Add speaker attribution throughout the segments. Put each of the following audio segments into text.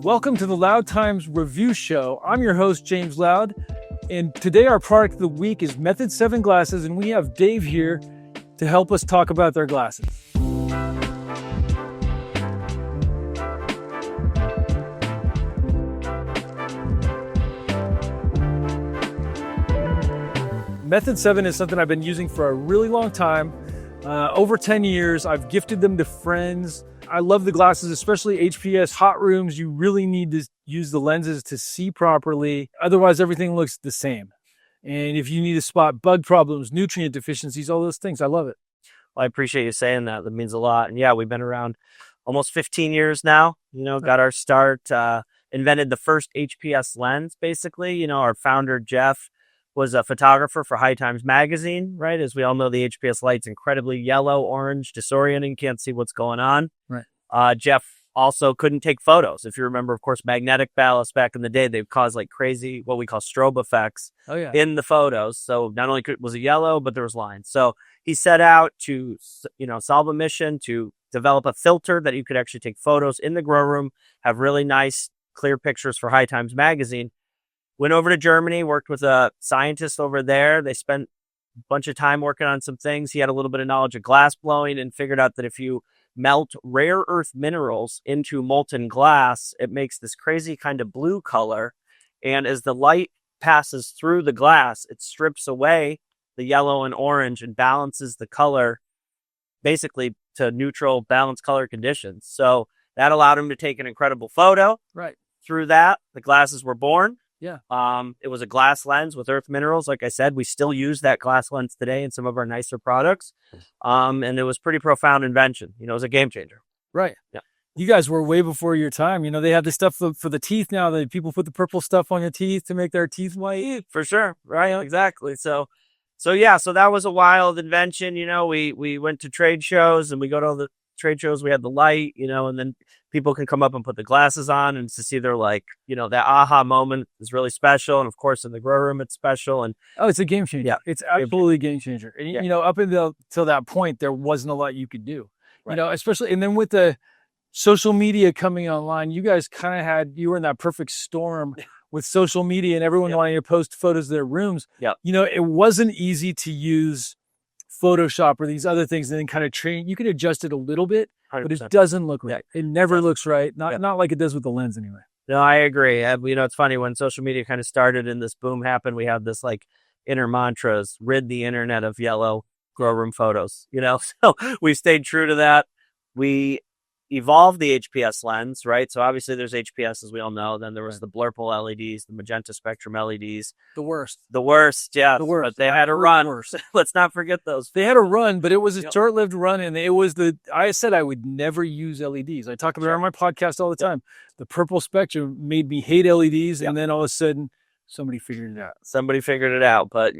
Speaker 1: Welcome to the Loud Times Review Show. I'm your host, James Loud, and today our product of the week is Method 7 glasses, and we have Dave here to help us talk about their glasses. Method 7 is something I've been using for a really long time. Over 10 years, I've gifted them to friends. I love the glasses, especially HPS hot rooms. You really need to use the lenses to see properly. Otherwise, everything looks the same. And if you need to spot bug problems, nutrient deficiencies, all those things, I love it.
Speaker 2: Well, I appreciate you saying that. That means a lot. And yeah, we've been around almost 15 years now, got our start, invented the first HPS lens, basically. Our founder, Jeff, was a photographer for High Times magazine, right? As we all know, the HPS light's incredibly yellow, orange, disorienting, can't see what's going on.
Speaker 1: Right.
Speaker 2: Jeff also couldn't take photos. If you remember, of course, magnetic ballast back in the day, they've caused like crazy, what we call strobe effects in the photos. So not only was it yellow, but there was lines. So he set out to, solve a mission to develop a filter that you could actually take photos in the grow room, have really nice, clear pictures for High Times magazine. Went over to Germany, worked with a scientist over there. They spent a bunch of time working on some things. He had a little bit of knowledge of glass blowing and figured out that if you melt rare earth minerals into molten glass, it makes this crazy kind of blue color. And as the light passes through the glass, it strips away the yellow and orange and balances the color basically to neutral balanced color conditions. So that allowed him to take an incredible photo.
Speaker 1: Right.
Speaker 2: Through that, the glasses were born.
Speaker 1: Yeah.
Speaker 2: It was a glass lens with earth minerals. Like I said, we still use that glass lens today in some of our nicer products. And it was pretty profound invention. It was a game changer.
Speaker 1: Right.
Speaker 2: Yeah.
Speaker 1: You guys were way before your time. They have this stuff for the teeth now that people put the purple stuff on your teeth to make their teeth white.
Speaker 2: For sure. Right. Exactly. So that was a wild invention. We went to trade shows and we go to all the trade shows. We had the light, and then people can come up and put the glasses on and to see their that aha moment is really special. And of course, in the grow room, it's special. And
Speaker 1: it's a game changer.
Speaker 2: Yeah,
Speaker 1: it's absolutely a game changer. And, up until that point, there wasn't a lot you could do,
Speaker 2: right.
Speaker 1: Especially, and then with the social media coming online, you guys you were in that perfect storm with social media and everyone wanting to post photos of their rooms.
Speaker 2: Yeah.
Speaker 1: It wasn't easy to use Photoshop or these other things and then kind of train. You can adjust it a little bit,
Speaker 2: 100%.
Speaker 1: but it doesn't look right. It never looks right. Not like it does with the lens anyway.
Speaker 2: No, I agree. It's funny when social media kind of started and this boom happened, we had this inner mantras, rid the internet of yellow grow room photos, so we stayed true to that. We evolved the HPS lens, right? So obviously there's HPS, as we all know. Then there was the blurple LEDs, the magenta spectrum LEDs.
Speaker 1: The worst,
Speaker 2: yeah.
Speaker 1: The worst.
Speaker 2: But they had a run. Let's not forget those.
Speaker 1: They had a run, but it was a short-lived run, and I said I would never use LEDs. I talk about it on my podcast all the time. The purple spectrum made me hate LEDs, and then all of a sudden, somebody figured it out.
Speaker 2: But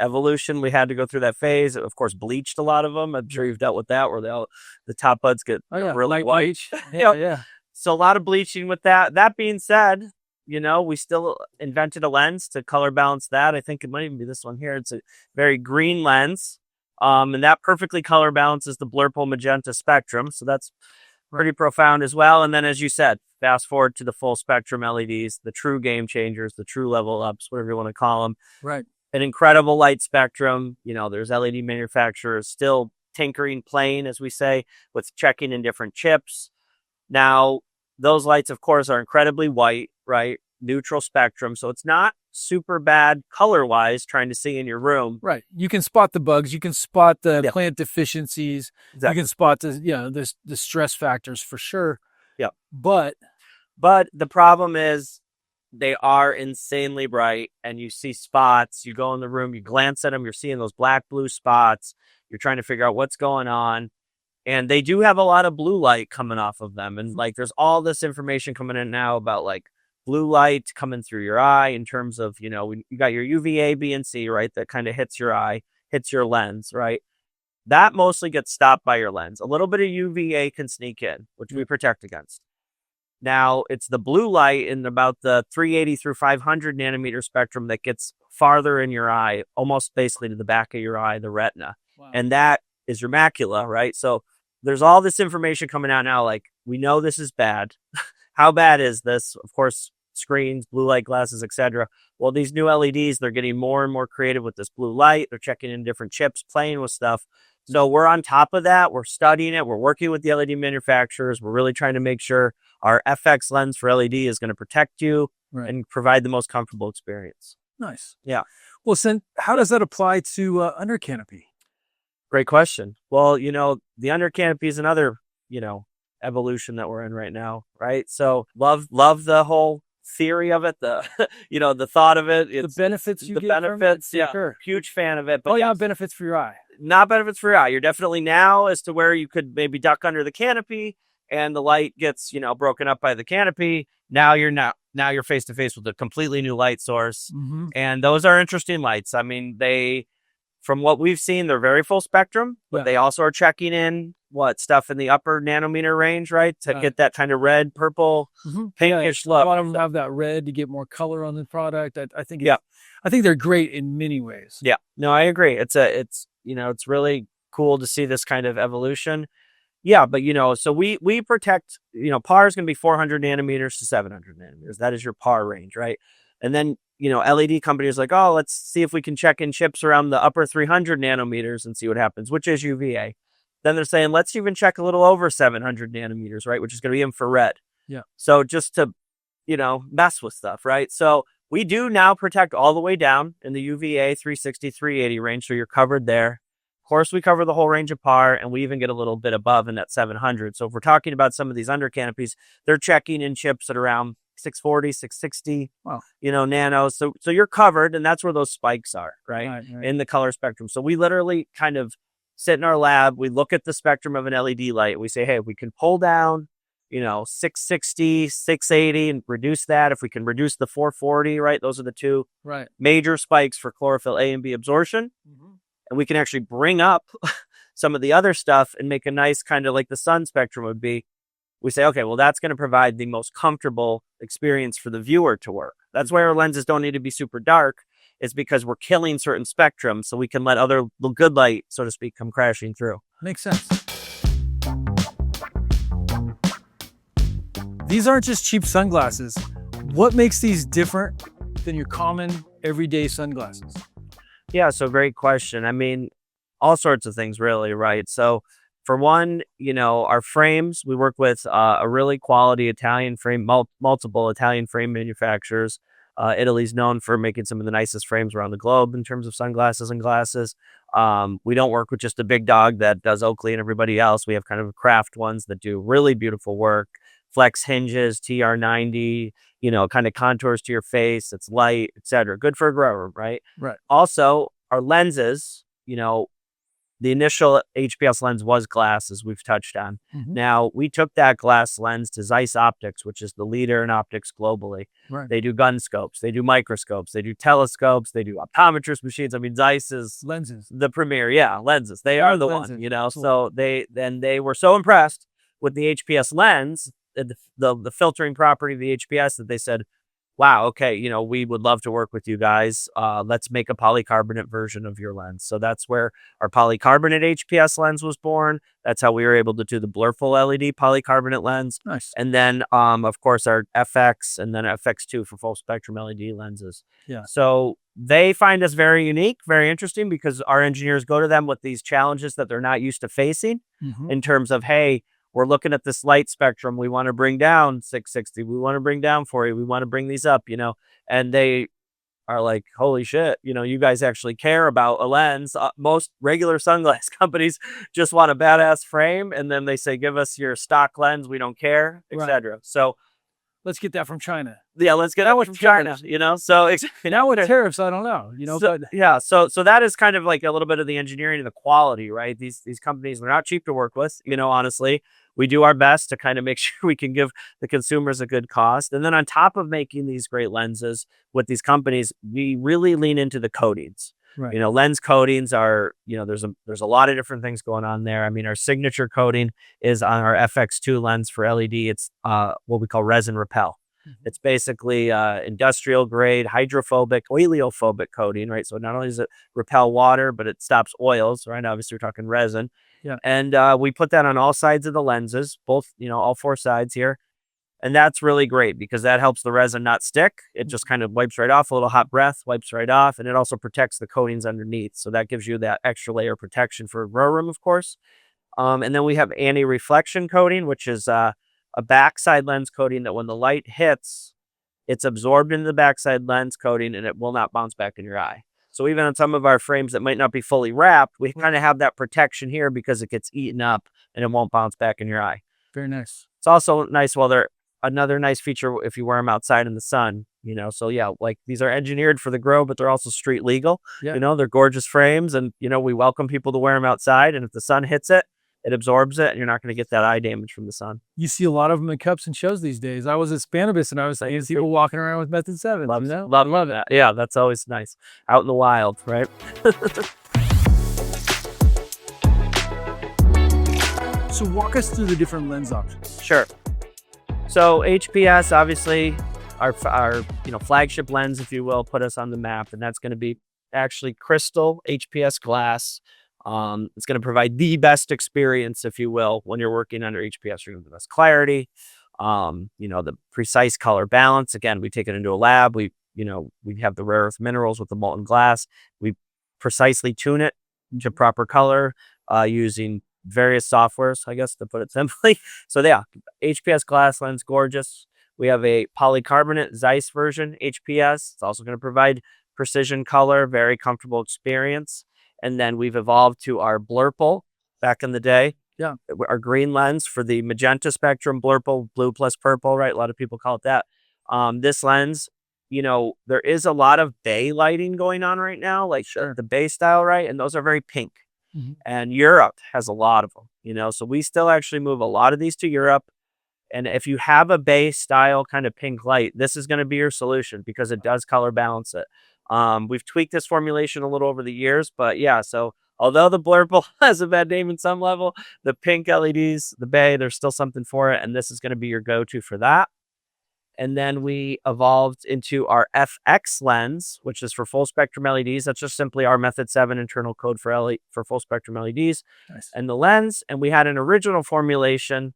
Speaker 2: evolution, we had to go through that phase. Of course, bleached a lot of them. I'm sure you've dealt with that, where the top buds get really white.
Speaker 1: Yeah.
Speaker 2: So a lot of bleaching with that. That being said, we still invented a lens to color balance that. I think it might even be this one here. It's a very green lens. And that perfectly color balances the blurple magenta spectrum. So that's pretty profound as well. And then, as you said, fast forward to the full spectrum LEDs, the true game changers, the true level ups, whatever you want to call them.
Speaker 1: Right.
Speaker 2: An incredible light spectrum. There's LED manufacturers still tinkering, playing, as we say, with checking in different chips. Now, those lights, of course, are incredibly white, right? Neutral spectrum. So it's not super bad color-wise trying to see in your room.
Speaker 1: Right. You can spot the bugs. You can spot the plant deficiencies.
Speaker 2: Exactly.
Speaker 1: You can spot the stress factors for sure.
Speaker 2: Yeah.
Speaker 1: But
Speaker 2: the problem is, they are insanely bright and you see spots. You go in the room, you glance at them, you're seeing those black, blue spots. You're trying to figure out what's going on. And they do have a lot of blue light coming off of them. And there's all this information coming in now about blue light coming through your eye in terms of, you got your UVA, B, and C, right? That kind of hits your eye, hits your lens, right? That mostly gets stopped by your lens. A little bit of UVA can sneak in, which we protect against. Now, it's the blue light in about the 380 through 500 nanometer spectrum that gets farther in your eye, almost basically to the back of your eye, the retina.
Speaker 1: Wow.
Speaker 2: And that is your macula, right? So there's all this information coming out now, we know this is bad. how bad is this? Of course, screens, blue light glasses, etc. Well, these new LEDs, they're getting more and more creative with this blue light. They're checking in different chips, playing with stuff. So we're on top of that. We're studying it. We're working with the LED manufacturers. We're really trying to make sure our FX lens for LED is going to protect you and provide the most comfortable experience.
Speaker 1: Nice.
Speaker 2: Yeah.
Speaker 1: Well, how does that apply to under canopy?
Speaker 2: Great question. Well, the under canopy is another, evolution that we're in right now, right? So love the whole theory of it, the the thought of it.
Speaker 1: It's the benefits you
Speaker 2: get
Speaker 1: benefits,
Speaker 2: from it. Yeah, sure. Huge fan of it.
Speaker 1: But benefits for your eye.
Speaker 2: Not benefits for your eye. You're definitely now as to where you could maybe duck under the canopy and the light gets, broken up by the canopy. Now you're face to face with a completely new light source.
Speaker 1: Mm-hmm.
Speaker 2: And those are interesting lights. I mean, from what we've seen, they're very full spectrum, but they also are checking in stuff in the upper nanometer range, right? To get that kind of red, purple, pinkish look.
Speaker 1: A lot of them have that red to get more color on the product. I think they're great in many ways.
Speaker 2: Yeah, no, I agree. It's really cool to see this kind of evolution. Yeah, but so we protect, PAR is going to be 400 nanometers to 700 nanometers. That is your PAR range, right? And then, LED companies like, oh, let's see if we can check in chips around the upper 300 nanometers and see what happens, which is UVA. Then they're saying, let's even check a little over 700 nanometers, right? Which is going to be infrared.
Speaker 1: Yeah.
Speaker 2: So just to, mess with stuff, right? So we do now protect all the way down in the UVA 360, 380 range. So you're covered there. Of course, we cover the whole range of PAR, and we even get a little bit above in that 700. So if we're talking about some of these under canopies, they're checking in chips at around 640, 660, nanos. So you're covered, and that's where those spikes are, right? In the color spectrum. So we literally kind of sit in our lab. We look at the spectrum of an LED light. We say, hey, we can pull down, 660, 680 and reduce that. If we can reduce the 440, right? Those are the two major spikes for chlorophyll A and B absorption.
Speaker 1: Mm-hmm.
Speaker 2: And we can actually bring up some of the other stuff and make a nice kind of like the sun spectrum would be. We say, okay, well, that's going to provide the most comfortable experience for the viewer to work. That's why our lenses don't need to be super dark. It's because we're killing certain spectrums so we can let the good light, so to speak, come crashing through.
Speaker 1: Makes sense. These aren't just cheap sunglasses. What makes these different than your common everyday sunglasses?
Speaker 2: Yeah, so great question. I mean, all sorts of things really, right? So for one, our frames, we work with a really quality Italian frame, multiple Italian frame manufacturers. Italy's known for making some of the nicest frames around the globe in terms of sunglasses and glasses. We don't work with just a big dog that does Oakley and everybody else. We have kind of craft ones that do really beautiful work. Flex hinges, TR90, kind of contours to your face. It's light, etc. Good for a grower, right?
Speaker 1: Right.
Speaker 2: Also, our lenses, the initial HPS lens was glass, as we've touched on.
Speaker 1: Mm-hmm.
Speaker 2: Now, we took that glass lens to Zeiss Optics, which is the leader in optics globally.
Speaker 1: Right.
Speaker 2: They do gun scopes, they do microscopes, they do telescopes, they do optometrist machines. I mean, Zeiss is
Speaker 1: lenses,
Speaker 2: the premier. Yeah, lenses. They are the
Speaker 1: lenses.
Speaker 2: one, So they were so impressed with the HPS lens, the filtering property of the HPS, that they said, wow, okay, we would love to work with you guys. Let's make a polycarbonate version of your lens. So that's where our polycarbonate HPS lens was born. That's how we were able to do the Blurful LED polycarbonate lens.
Speaker 1: Nice.
Speaker 2: And then, of course, our FX and then FX2 for full spectrum LED lenses.
Speaker 1: Yeah.
Speaker 2: So they find us very unique, very interesting, because our engineers go to them with these challenges that they're not used to facing in terms of, hey, we're looking at this light spectrum. We want to bring down 660. We want to bring down 40. We want to bring these up, and they are like, holy shit, you guys actually care about a lens. Most regular sunglass companies just want a badass frame. And then they say, give us your stock lens. We don't care, etc. So
Speaker 1: let's get that from China.
Speaker 2: Yeah, let's get that from China, So
Speaker 1: now with tariffs, I don't know,
Speaker 2: So that is kind of like a little bit of the engineering and the quality, right? These companies, they're not cheap to work with, honestly. We do our best to kind of make sure we can give the consumers a good cost. And then on top of making these great lenses with these companies, we really lean into the coatings.
Speaker 1: Right.
Speaker 2: Lens coatings are, there's a lot of different things going on there. I mean, our signature coating is on our FX2 lens for LED. It's what we call resin repel. Mm-hmm. It's basically industrial grade, hydrophobic, oleophobic coating, right? So not only does it repel water, but it stops oils, right? Obviously, we're talking resin.
Speaker 1: Yeah.
Speaker 2: And we put that on all sides of the lenses, both, all four sides here. And that's really great because that helps the resin not stick. It just kind of wipes right off, a little hot breath, wipes right off, and it also protects the coatings underneath. So that gives you that extra layer of protection for grow room, of course. And then we have anti-reflection coating, which is a backside lens coating that when the light hits, it's absorbed into the backside lens coating and it will not bounce back in your eye. So even on some of our frames that might not be fully wrapped, we kind of have that protection here because it gets eaten up and it won't bounce back in your eye.
Speaker 1: Very nice.
Speaker 2: It's also nice while they're another nice feature if you wear them outside in the sun, so yeah, like these are engineered for the grow, but they're also street legal. They're gorgeous frames, and we welcome people to wear them outside, and if the sun hits it, it absorbs it and you're not going to get that eye damage from the sun.
Speaker 1: You see a lot of them in cups and shows these days. I was at Spanibus and I was seeing people walking around with Method 7.
Speaker 2: Love that. Yeah, that's always nice. Out in the wild, right?
Speaker 1: So walk us through the different lens options.
Speaker 2: Sure. So HPS, obviously, our flagship lens, if you will, put us on the map, and that's going to be actually crystal HPS glass. It's going to provide the best experience, if you will, when you're working under HPS. You're going to have the best clarity, the precise color balance. Again, we take it into a lab. We have the rare earth minerals with the molten glass. We precisely tune it to proper color using various softwares, I guess, to put it simply. So yeah, HPS glass lens, gorgeous. We have a polycarbonate Zeiss version HPS. It's also going to provide precision color, very comfortable experience. And then we've evolved to our Blurple back in the day.
Speaker 1: Yeah.
Speaker 2: Our green lens for the magenta spectrum, Blurple, blue plus purple, right? A lot of people call it that. This lens, there is a lot of bay lighting going on right now, like the bay style, right? And those are very pink. Mm-hmm. And Europe has a lot of them, so we still actually move a lot of these to Europe. And if you have a bay style kind of pink light, this is going to be your solution because it does color balance it. We've tweaked this formulation a little over the years, but yeah, so although the Blurple has a bad name in some level, the pink LEDs, the bay, there's still something for it. And this is going to be your go-to for that. And then we evolved into our FX lens, which is for full spectrum LEDs. That's just simply our Method 7 internal code for full spectrum LEDs. Nice. And the lens. And we had an original formulation.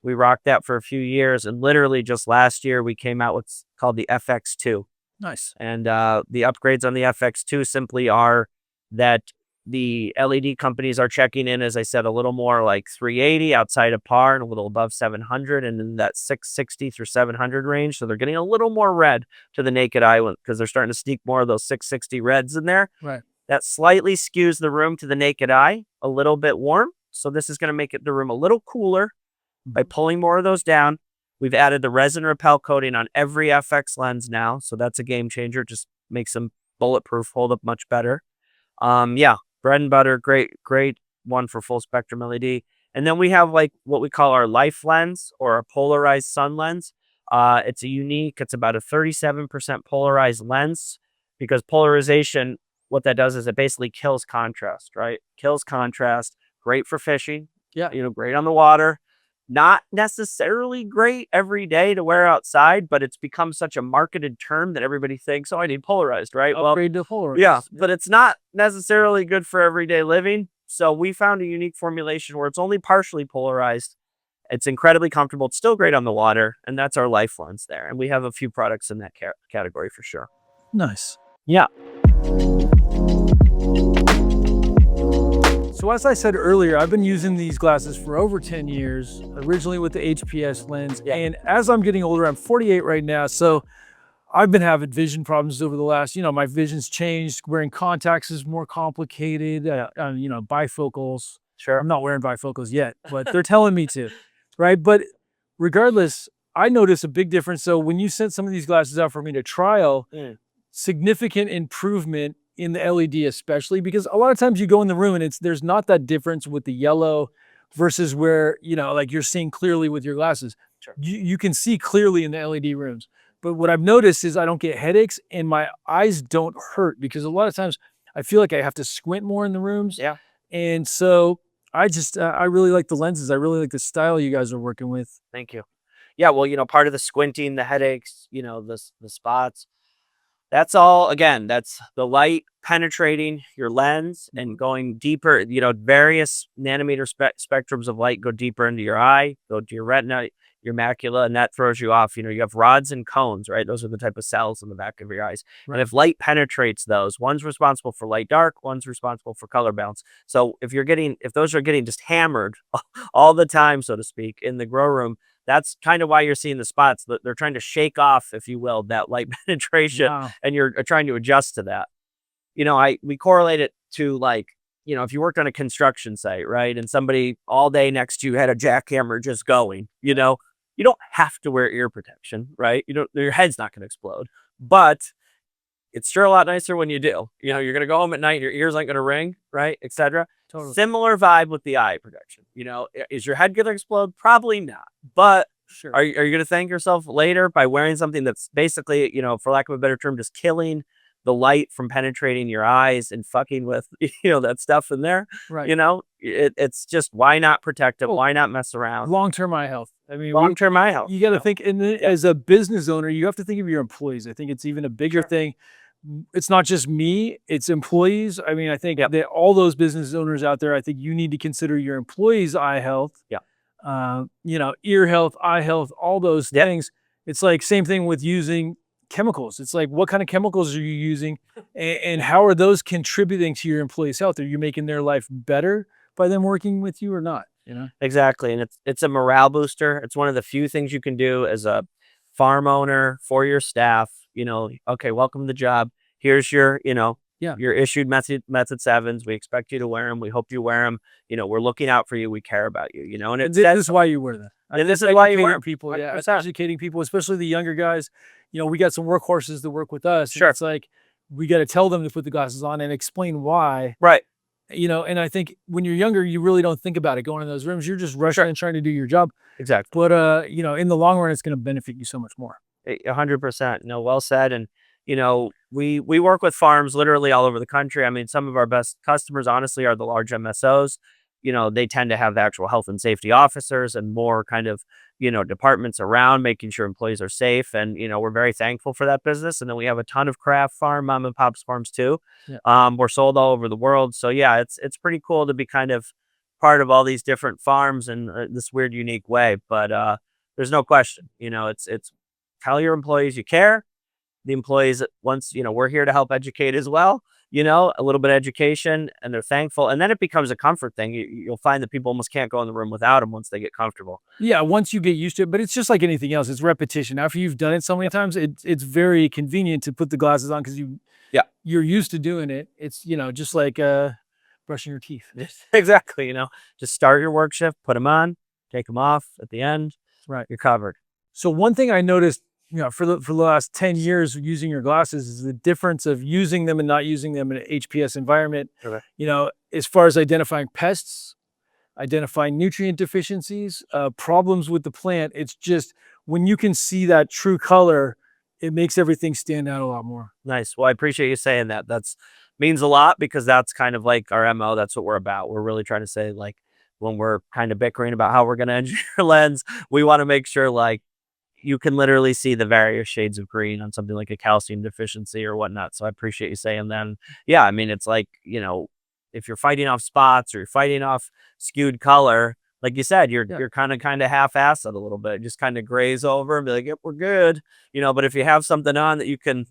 Speaker 2: We rocked that for a few years. And literally just last year, we came out with what's called the FX2.
Speaker 1: Nice.
Speaker 2: And the upgrades on the FX2 simply are that the LED companies are checking in, as I said, a little more like 380 outside of par and a little above 700 and in that 660 through 700 range. So they're getting a little more red to the naked eye because they're starting to sneak more of those 660 reds in there.
Speaker 1: Right.
Speaker 2: That slightly skews the room to the naked eye a little bit warm. So this is going to make the room a little cooler by pulling more of those down. We've added the resin repel coating on every FX lens now. So that's a game changer. Just makes them bulletproof, hold up much better. Yeah. Bread and butter, great one for full spectrum LED. And then we have like what we call our life lens or a polarized sun lens. It's about a 37% polarized lens because polarization, what that does is it basically kills contrast, right? Kills contrast, great for fishing.
Speaker 1: Yeah.
Speaker 2: Great on the water. Not necessarily great every day to wear outside, but it's become such a marketed term that everybody thinks, oh, I need polarized, right?
Speaker 1: Upgrade to polarized.
Speaker 2: Yeah, but it's not necessarily good for everyday living. So we found a unique formulation where it's only partially polarized. It's incredibly comfortable. It's still great on the water. And that's our life lens there. And we have a few products in that category for sure.
Speaker 1: Nice.
Speaker 2: Yeah.
Speaker 1: So as I said earlier, I've been using these glasses for over 10 years, originally with the HPS lens. Yeah. And as I'm getting older, I'm 48 right now. So I've been having vision problems over the last, my vision's changed. Wearing contacts is more complicated, bifocals.
Speaker 2: Sure.
Speaker 1: I'm not wearing bifocals yet, but they're telling me to, right? But regardless, I noticed a big difference. So when you sent some of these glasses out for me to trial, significant improvement in the LED especially, because a lot of times you go in the room and there's not that difference with the yellow versus where, like you're seeing clearly with your glasses.
Speaker 2: Sure.
Speaker 1: You can see clearly in the LED rooms. But what I've noticed is I don't get headaches and my eyes don't hurt because a lot of times I feel like I have to squint more in the rooms.
Speaker 2: Yeah.
Speaker 1: And so I just, I really like the lenses. I really like the style you guys are working with.
Speaker 2: Thank you. Yeah. Well, part of the squinting, the headaches, the spots, that's all, again, that's the light penetrating your lens and going deeper, various nanometer spectrums of light go deeper into your eye, go to your retina. your macula, and that throws you off. You have rods and cones, right? Those are the type of cells in the back of your eyes. Right. And if light penetrates those, one's responsible for light dark, one's responsible for color balance. So if those are getting just hammered all the time, so to speak, in the grow room, that's kind of why you're seeing the spots. They're trying to shake off, if you will, that light penetration. Wow. And you're trying to adjust to that. We correlate it to, like, if you worked on a construction site, right, and somebody all day next to you had a jackhammer just going, you don't have to wear ear protection, right? Your head's not going to explode, but it's sure a lot nicer when you do. You're going to go home at night, your ears aren't going to ring, right, etc. Totally. Similar vibe with the eye protection. Is your head going to explode? Probably not, but sure. Are you going to thank yourself later by wearing something that's basically, for lack of a better term, just killing the light from penetrating your eyes and fucking with, that stuff in there, right? It's just, why not protect it? Well, why not mess around?
Speaker 1: Long-term eye health. I mean,
Speaker 2: long-term eye health.
Speaker 1: You got to think, as a business owner, you have to think of your employees. I think it's even a bigger thing. It's not just me, it's employees. I mean, I think that all those business owners out there, I think you need to consider your employees' eye health. Yeah. Ear health, eye health, all those things. It's like same thing with using chemicals. It's like, what kind of chemicals are you using, and how are those contributing to your employees' health? Are you making their life better by them working with you or not?
Speaker 2: Exactly. And it's a morale booster. It's one of the few things you can do as a farm owner for your staff. Okay, welcome to the job. Here's your, your issued method 7s. We expect you to wear them. We hope you wear them. We're looking out for you. We care about you. And
Speaker 1: this is why you wear them.
Speaker 2: And this is why you wear
Speaker 1: people. Yeah, it's educating people, especially the younger guys. We got some workhorses that work with us.
Speaker 2: Sure.
Speaker 1: It's like, we got to tell them to put the glasses on and explain why.
Speaker 2: Right.
Speaker 1: And I think when you're younger, you really don't think about it going in those rooms. You're just rushing and trying to do your job.
Speaker 2: Exactly.
Speaker 1: But, in the long run, it's going to benefit you so much more.
Speaker 2: 100%. No, well said. And, we work with farms literally all over the country. I mean, some of our best customers, honestly, are the large MSOs. They tend to have the actual health and safety officers and more kind of, departments around making sure employees are safe. And, we're very thankful for that business. And then we have a ton of craft farm, mom and pops farms too. Yeah. We're sold all over the world. So yeah, it's pretty cool to be kind of part of all these different farms in this weird, unique way. But there's no question, it's tell your employees you care. The employees, once, we're here to help educate as well. A little bit of education, and they're thankful. And then it becomes a comfort thing. You'll find that people almost can't go in the room without them once they get comfortable.
Speaker 1: Yeah, once you get used to it. But it's just like anything else. It's repetition. After you've done it so many times, it's very convenient to put the glasses on because you're used to doing it. It's, just like brushing your teeth.
Speaker 2: Exactly. Just start your work shift, put them on, take them off at the end.
Speaker 1: Right.
Speaker 2: You're covered.
Speaker 1: So one thing I noticed, for the last 10 years using your glasses is the difference of using them and not using them in an HPS environment. Okay. As far as identifying pests, identifying nutrient deficiencies, problems with the plant. It's just, when you can see that true color, it makes everything stand out a lot more.
Speaker 2: Nice. Well, I appreciate you saying that. That's means a lot, because that's kind of like our MO. That's what we're about. We're really trying to say, like, when we're kind of bickering about how we're going to engineer a lens, we want to make sure, like, you can literally see the various shades of green on something like a calcium deficiency or whatnot. So I appreciate you saying that. And yeah, I mean, it's like, if you're fighting off spots or you're fighting off skewed color, like you said, you're kind of half-assed it a little bit, just kind of graze over and be like, yep, we're good. But if you have something on that you can,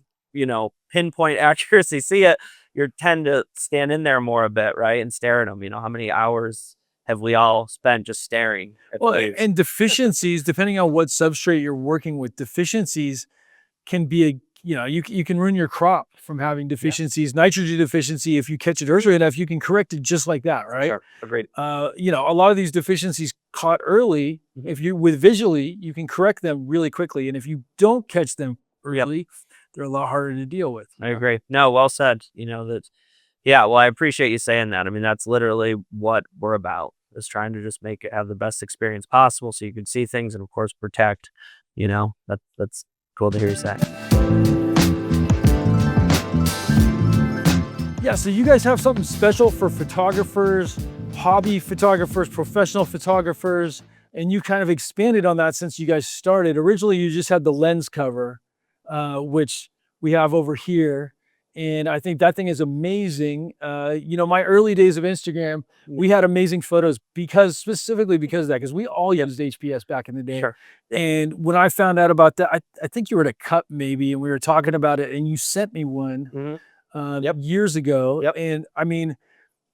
Speaker 2: pinpoint accuracy, see it, you tend to stand in there more a bit, right? And stare at them. How many hours have we all spent just staring at waves?
Speaker 1: And deficiencies, depending on what substrate you're working with, deficiencies can be you can ruin your crop from having deficiencies. Yeah. Nitrogen deficiency, if you catch it early enough, you can correct it just like that, right?
Speaker 2: Sure. Agreed.
Speaker 1: A lot of these deficiencies caught early, if you visually, you can correct them really quickly. And if you don't catch them early, they're a lot harder to deal with.
Speaker 2: I agree. No, well said. Yeah, well, I appreciate you saying that. I mean, that's literally what we're about, is trying to just have the best experience possible so you can see things and, of course, protect. That's cool to hear you say.
Speaker 1: Yeah, so you guys have something special for photographers, hobby photographers, professional photographers, and you kind of expanded on that since you guys started. Originally, you just had the lens cover, which we have over here. And I think that thing is amazing. My early days of Instagram, we had amazing photos specifically because of that, because we all used HPS back in the day.
Speaker 2: Sure.
Speaker 1: And when I found out about that, I think you were at a cup maybe, and we were talking about it, and you sent me one years ago.
Speaker 2: Yep.
Speaker 1: And I mean,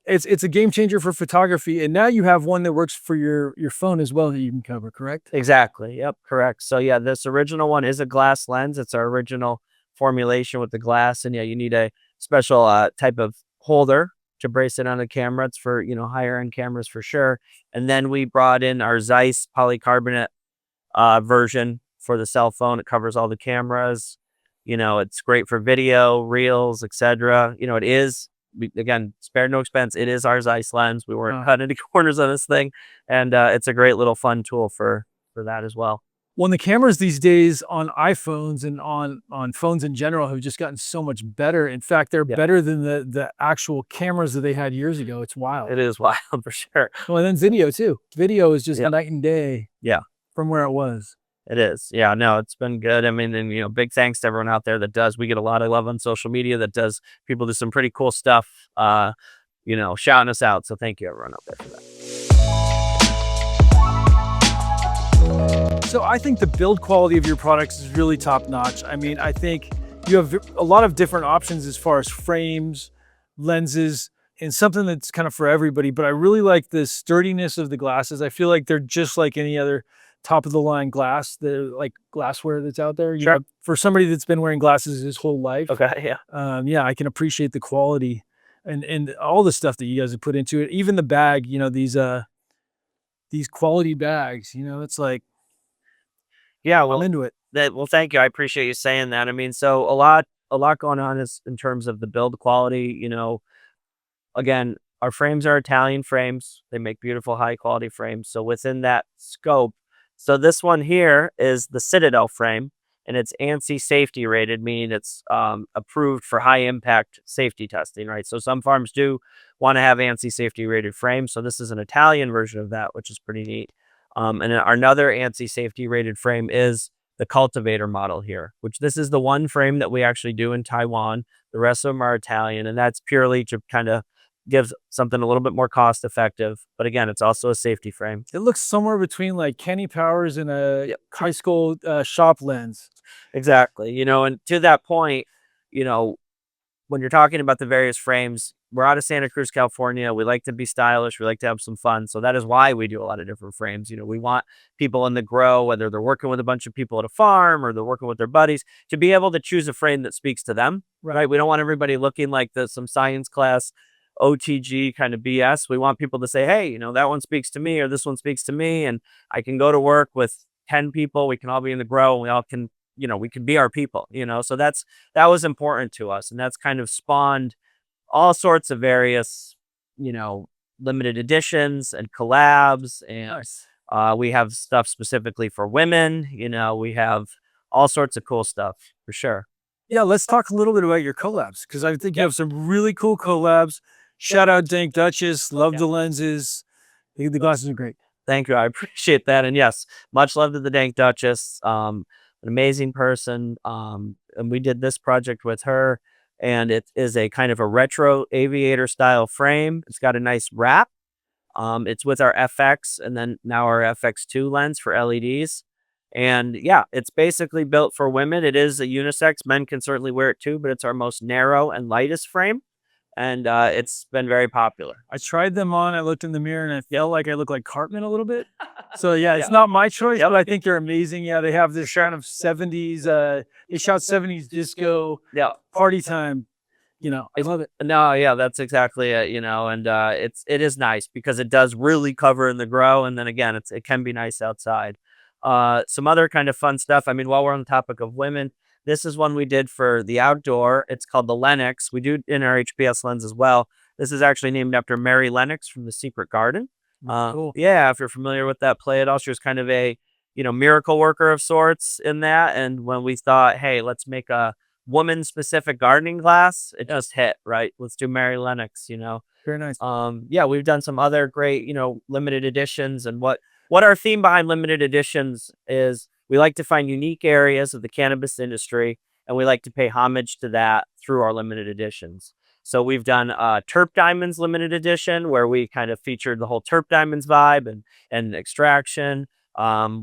Speaker 1: it's a game changer for photography. And now you have one that works for your phone as well that you can cover, correct?
Speaker 2: Exactly. Yep. Correct. So yeah, this original one is a glass lens. It's our original formulation with the glass, and yeah, you need a special type of holder to brace it on the camera. It's for higher end cameras for sure. And then we brought in our Zeiss polycarbonate version for the cell phone. It covers all the cameras. It's great for video, reels, etc. It is, again, spared no expense. It is our Zeiss lens. We weren't cutting any corners on this thing, and it's a great little fun tool for that as well.
Speaker 1: Well, the cameras these days on iPhones and on phones in general have just gotten so much better. In fact, they're better than the actual cameras that they had years ago. It's wild.
Speaker 2: It is wild for sure.
Speaker 1: Well, and then video too. Video is just night and day.
Speaker 2: Yeah.
Speaker 1: From where it was.
Speaker 2: It is. Yeah, no, it's been good. I mean, and big thanks to everyone out there that does. We get a lot of love on social media that does. People do some pretty cool stuff, shouting us out. So thank you everyone out there for that.
Speaker 1: So I think the build quality of your products is really top notch. I mean, I think you have a lot of different options as far as frames, lenses, and something that's kind of for everybody. But I really like the sturdiness of the glasses. I feel like they're just like any other top of the line glassware that's out there.
Speaker 2: Sure.
Speaker 1: For somebody that's been wearing glasses his whole life.
Speaker 2: Okay. Yeah.
Speaker 1: I can appreciate the quality and all the stuff that you guys have put into it. Even the bag, these quality bags, it's like,
Speaker 2: yeah, well,
Speaker 1: I'm into it.
Speaker 2: Well, thank you. I appreciate you saying that. I mean, so a lot going on is in terms of the build quality. Again, our frames are Italian frames. They make beautiful, high quality frames. So within that scope, so this one here is the Citadel frame, and it's ANSI safety rated, meaning it's approved for high impact safety testing, right? So some farms do want to have ANSI safety rated frames. So this is an Italian version of that, which is pretty neat. And another ANSI safety rated frame is the cultivator model here, which this is the one frame that we actually do in Taiwan. The rest of them are Italian, and that's purely to kind of gives something a little bit more cost effective. But again, it's also a safety frame.
Speaker 1: It looks somewhere between like Kenny Powers and a high school shop lens.
Speaker 2: Exactly. And to that point, when you're talking about the various frames, we're out of Santa Cruz, California. We like to be stylish. We like to have some fun. So that is why we do a lot of different frames. We want people in the grow, whether they're working with a bunch of people at a farm or they're working with their buddies, to be able to choose a frame that speaks to them, right? We don't want everybody looking like some science class OTG kind of BS. We want people to say, hey, that one speaks to me, or this one speaks to me, and I can go to work with 10 people. We can all be in the grow, and we all can, we can be our people, so that was important to us. And that's kind of spawned all sorts of various, limited editions and collabs. And we have stuff specifically for women. We have all sorts of cool stuff for sure.
Speaker 1: Yeah, let's talk a little bit about your collabs, because I think you have some really cool collabs. Shout out Dank Duchess. Love the lenses. The glasses are great.
Speaker 2: Thank you. I appreciate that. And yes, much love to the Dank Duchess. An amazing person. And we did this project with her, and it is a kind of a retro aviator style frame. It's got a nice wrap. It's with our FX and then now our FX2 lens for LEDs. And yeah, it's basically built for women. It is a unisex. Men can certainly wear it too, but it's our most narrow and lightest frame. And it's been very popular.
Speaker 1: I tried them on. I looked in the mirror and I felt like I look like Cartman a little bit. So yeah, it's not my choice, but I think they're amazing. Yeah, they have this kind of 70s, they shot 70s disco party time. I love it.
Speaker 2: No, yeah, that's exactly it, and it is nice because it does really cover in the grow. And then again, it can be nice outside. Some other kind of fun stuff. I mean, while we're on the topic of women, this is one we did for the outdoor. It's called the Lennox. We do in our HPS lens as well. This is actually named after Mary Lennox from The Secret Garden.
Speaker 1: Cool.
Speaker 2: Yeah, if you're familiar with that play at all, she was kind of a, miracle worker of sorts in that. And when we thought, hey, let's make a woman-specific gardening glass, it just hit, right? Let's do Mary Lennox,
Speaker 1: Very nice.
Speaker 2: Yeah, we've done some other great, limited editions. And what our theme behind limited editions is, we like to find unique areas of the cannabis industry and we like to pay homage to that through our limited editions. So we've done Terp Diamonds limited edition, where we kind of featured the whole Terp Diamonds vibe and extraction.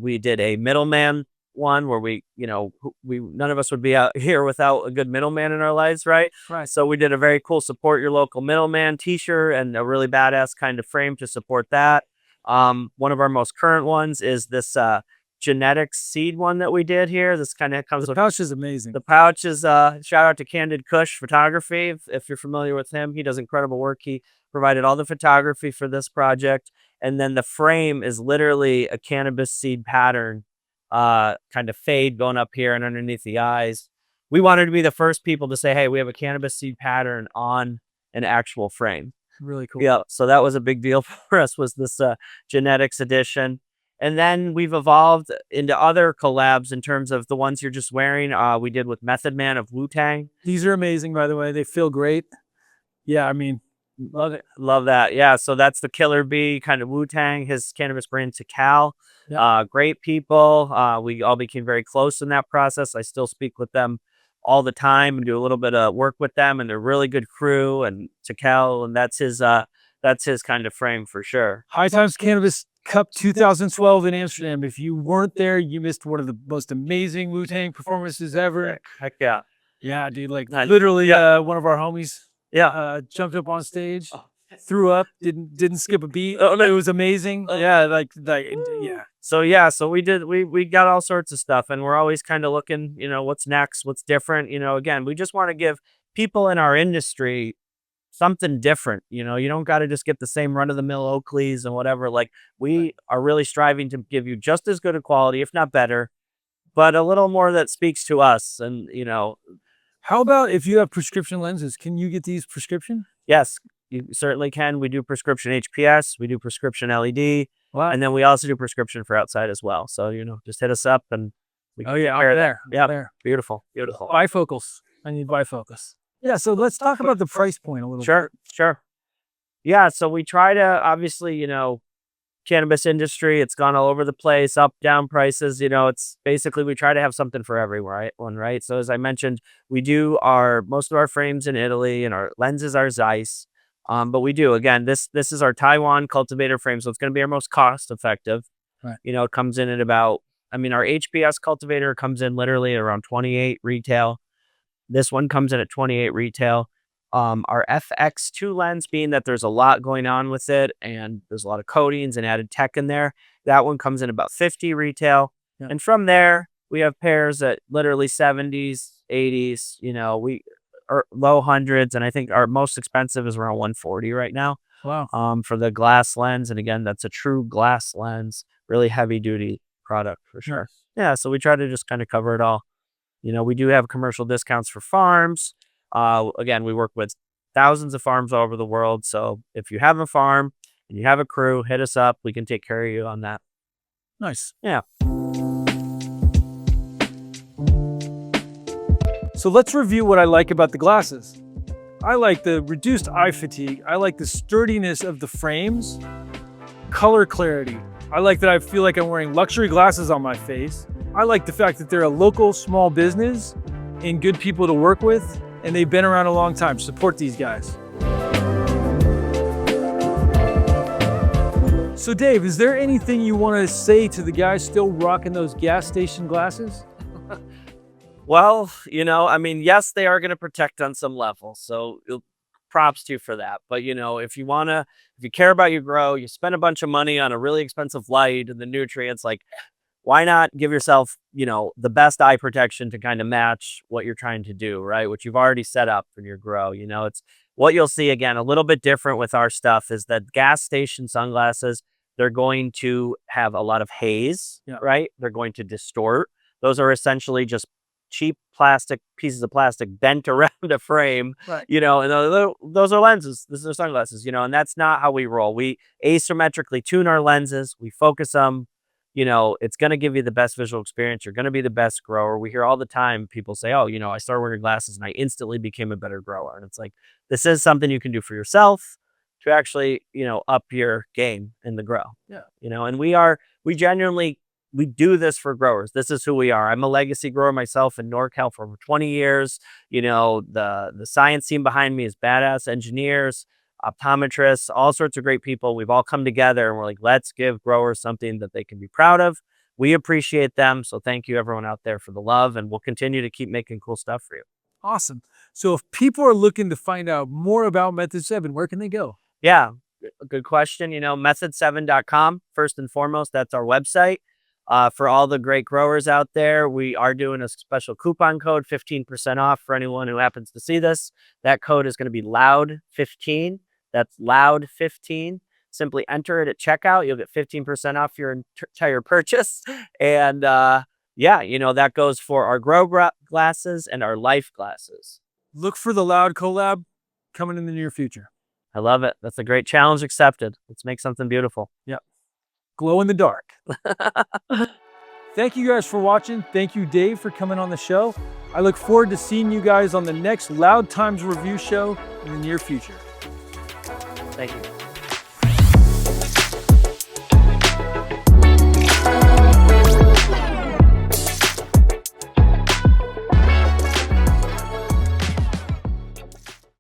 Speaker 2: We did a middleman one where we none of us would be out here without a good middleman in our lives, right?
Speaker 1: Right.
Speaker 2: So we did a very cool support your local middleman t-shirt and a really badass kind of frame to support that. One of our most current ones is this genetics seed one that we did here. This kind of comes
Speaker 1: The
Speaker 2: with
Speaker 1: pouch is amazing.
Speaker 2: the pouch is shout out to Candid Kush Photography if you're familiar with him. He does incredible work. He provided all the photography for this project, and then the frame is literally a cannabis seed pattern, kind of fade going up here and underneath the eyes. We wanted to be the first people to say, hey, we have a cannabis seed pattern on an actual frame.
Speaker 1: Really cool.
Speaker 2: Yeah, so that was a big deal for us, was this genetics edition. And then we've evolved into other collabs in terms of the ones you're just wearing. We did with Method Man of Wu-Tang.
Speaker 1: These are amazing, by the way. They feel great. Yeah, I mean, love it.
Speaker 2: Love that. Yeah, so that's the Killer Bee kind of Wu-Tang, his cannabis brand Tikal.
Speaker 1: Yeah.
Speaker 2: Great people. We all became very close in that process. I still speak with them all the time and do a little bit of work with them, and they're really good crew. And Tikal, and that's his kind of frame for sure.
Speaker 1: High Times Cannabis Cup 2012 in Amsterdam. If you weren't there, you missed one of the most amazing Wu-Tang performances ever.
Speaker 2: Heck yeah.
Speaker 1: Yeah, dude, like
Speaker 2: Nice.
Speaker 1: literally
Speaker 2: Yeah.
Speaker 1: One of our homies jumped up on stage,
Speaker 2: Oh.
Speaker 1: threw up, didn't skip a beat.
Speaker 2: Oh, no.
Speaker 1: It was amazing. Yeah, yeah.
Speaker 2: So we got all sorts of stuff, and we're always kind of looking, what's next, what's different. Again, we just want to give people in our industry something different. You don't got to just get the same run of the mill Oakleys and whatever. Like, we are really striving to give you just as good a quality, if not better, but a little more that speaks to us. And,
Speaker 1: How about if you have prescription lenses? Can you get these prescription?
Speaker 2: yes, you certainly can. We do prescription HPS, we do prescription LED,
Speaker 1: Wow.
Speaker 2: and then we also do prescription for outside as well. So, just hit us up and we
Speaker 1: Oh yeah,
Speaker 2: compare
Speaker 1: up
Speaker 2: that.
Speaker 1: there.
Speaker 2: Yeah,
Speaker 1: Up there.
Speaker 2: beautiful, beautiful.
Speaker 1: Bifocals. I need bifocals. Yeah, so let's talk about the price point a little
Speaker 2: Sure, sure. Yeah, so we try to, obviously, cannabis industry, it's gone all over the place, up, down prices. It's basically, we try to have something for everyone, right? So as I mentioned, we do most of our frames in Italy, and our lenses are Zeiss. But we do, again, this is our Taiwan cultivator frame, so it's going to be our most cost effective.
Speaker 1: Right.
Speaker 2: It comes in at about, our HPS cultivator comes in literally around 28 retail. This one comes in at 28 retail. Our FX2 lens, being that there's a lot going on with it and there's a lot of coatings and added tech in there, that one comes in about 50 retail.
Speaker 1: Yeah.
Speaker 2: And from there, we have pairs at literally 70s, 80s, we are low hundreds. And I think our most expensive is around 140 right now.
Speaker 1: Wow.
Speaker 2: For the glass lens. And again, that's a true glass lens, really heavy duty product for sure.
Speaker 1: Nice.
Speaker 2: Yeah. So we try to just kind of cover it all. We do have commercial discounts for farms. Again, we work with thousands of farms all over the world. So if you have a farm and you have a crew, hit us up. We can take care of you on that.
Speaker 1: Nice.
Speaker 2: Yeah.
Speaker 1: So let's review what I like about the glasses. I like the reduced eye fatigue. I like the sturdiness of the frames. Color clarity. I like that I feel like I'm wearing luxury glasses on my face. I like the fact that they're a local small business and good people to work with, and they've been around a long time. Support these guys. So Dave, is there anything you want to say to the guys still rocking those gas station glasses?
Speaker 2: Well, yes, they are going to protect on some level. So props to you for that. But, if you care about your grow, you spend a bunch of money on a really expensive light and the nutrients, like, why not give yourself, the best eye protection to kind of match what you're trying to do, right? Which you've already set up for your grow. It's what you'll see, again, a little bit different with our stuff is that gas station sunglasses, they're going to have a lot of haze, right? They're going to distort. Those are essentially just cheap pieces of plastic bent around a frame,
Speaker 1: right.
Speaker 2: And those are lenses. This is sunglasses, and that's not how we roll. We asymmetrically tune our lenses. We focus them. It's going to give you the best visual experience. You're going to be the best grower. We hear all the time people say, oh, I started wearing glasses and I instantly became a better grower. And it's like, this is something you can do for yourself to actually, up your game in the grow.
Speaker 1: Yeah.
Speaker 2: And we genuinely we do this for growers. This is who we are. I'm a legacy grower myself in NorCal for over 20 years. You know, the science team behind me is badass engineers, optometrists, all sorts of great people. We've all come together and we're like, let's give growers something that they can be proud of. We appreciate them. So thank you everyone out there for the love, and we'll continue to keep making cool stuff for you.
Speaker 1: Awesome. So if people are looking to find out more about Method 7, where can they go?
Speaker 2: Yeah, good question. You know, method7.com, first and foremost, that's our website. For all the great growers out there, we are doing a special coupon code, 15% off for anyone who happens to see this. That code is going to be LOUD15. That's LOUD15. Simply enter it at checkout. You'll get 15% off your entire purchase. And yeah, you know, that goes for our grow glasses and our life glasses.
Speaker 1: Look for the Loud collab coming in the near future.
Speaker 2: I love it. That's a great challenge accepted. Let's make something beautiful.
Speaker 1: Yep. Glow in the dark. Thank you guys for watching. Thank you, Dave, for coming on the show. I look forward to seeing you guys on the next Loud Times review show in the near future.
Speaker 2: Thank you.